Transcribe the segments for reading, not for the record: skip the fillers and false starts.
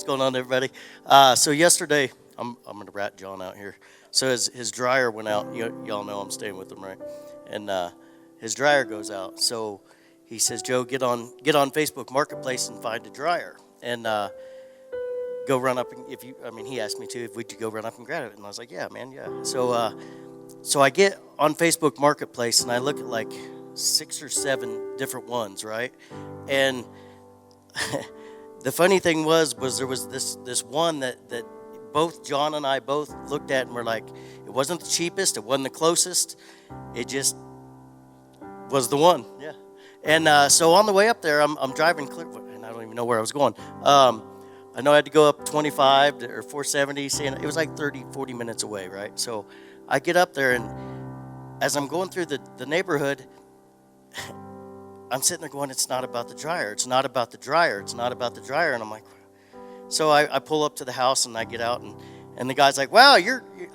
going on, everybody? So yesterday, I'm gonna rat John out here. So his dryer went out. Y'all know I'm staying with him, right? And his dryer goes out. So he says, Joe, get on Facebook Marketplace and find a dryer and go run up. And he asked me to if we could go run up and grab it, and I was like, yeah, man, yeah. So I get on Facebook Marketplace and I look at like 6 or 7 different ones, right? And the funny thing was there was this one that both John and I both looked at and were like, it wasn't the cheapest, it wasn't the closest, it just was the one, yeah. And so on the way up there, I'm driving clear, and I don't even know where I was going. I know I had to go up 25 or 470, saying it was like 30, 40 minutes away, right? So I get up there, and as I'm going through the neighborhood, I'm sitting there going, it's not about the dryer. It's not about the dryer. It's not about the dryer. And I'm like, so I pull up to the house and I get out and the guy's like, wow,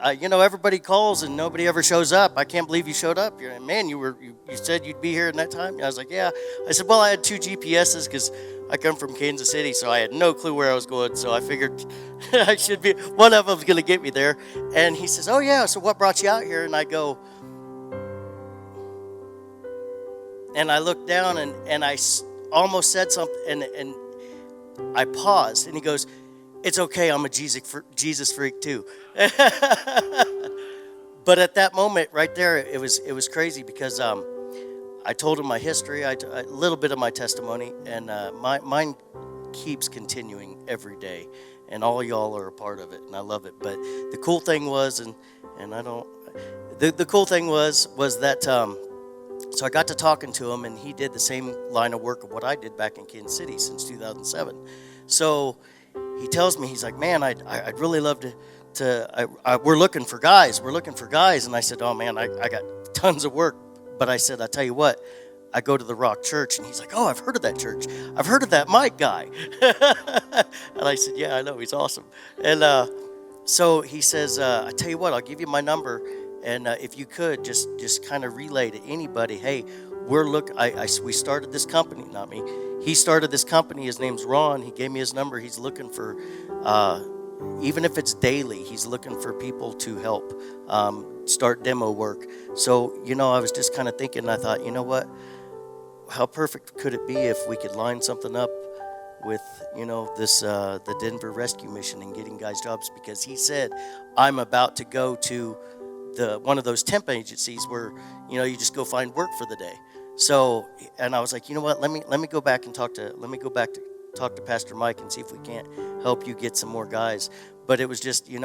everybody calls and nobody ever shows up. I can't believe you showed up. Man, you said you'd be here in that time. And I was like, yeah. I said, well, I had 2 GPSs because I come from Kansas City, so I had no clue where I was going. So I figured I should be, one of them's going to get me there. And he says, oh yeah, so what brought you out here? And I go, and I looked down and I almost said something and I paused, and he goes, it's okay, I'm a Jesus freak too. But at that moment right there, it was crazy because I told him my history, a little bit of my testimony, and mine keeps continuing every day, and all y'all are a part of it, and I love it. But the cool thing was, the cool thing was that so I got to talking to him, and he did the same line of work of what I did back in Kansas City since 2007. So he tells me, he's like, man, I'd really love we're looking for guys. And I said, oh man, I got tons of work. But I said, I tell you what, I go to the Rock Church. And he's like, oh, I've heard of that church. I've heard of that Mike guy. And I said, yeah, I know, he's awesome. And so he says, I tell you what, I'll give you my number. And if you could just kind of relay to anybody, hey, we started this company, not me. He started this company. His name's Ron. He gave me his number. He's looking for, even if it's daily, he's looking for people to help start demo work. So, I was just kind of thinking, I thought, you know what? How perfect could it be if we could line something up with, this the Denver Rescue Mission and getting guys jobs? Because he said, I'm about to go to one of those temp agencies where you just go find work for the day. So, and I was like, you know what? Let me go back and talk to Pastor Mike and see if we can't help you get some more guys. But it was just it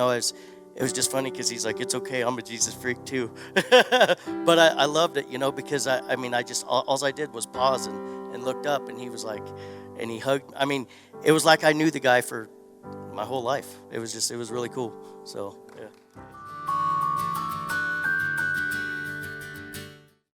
was just funny because he's like, it's okay, I'm a Jesus freak too. But I loved it, because I just all I did was pause and looked up, and he was like, and he hugged. It was like I knew the guy for my whole life. It was really cool. So.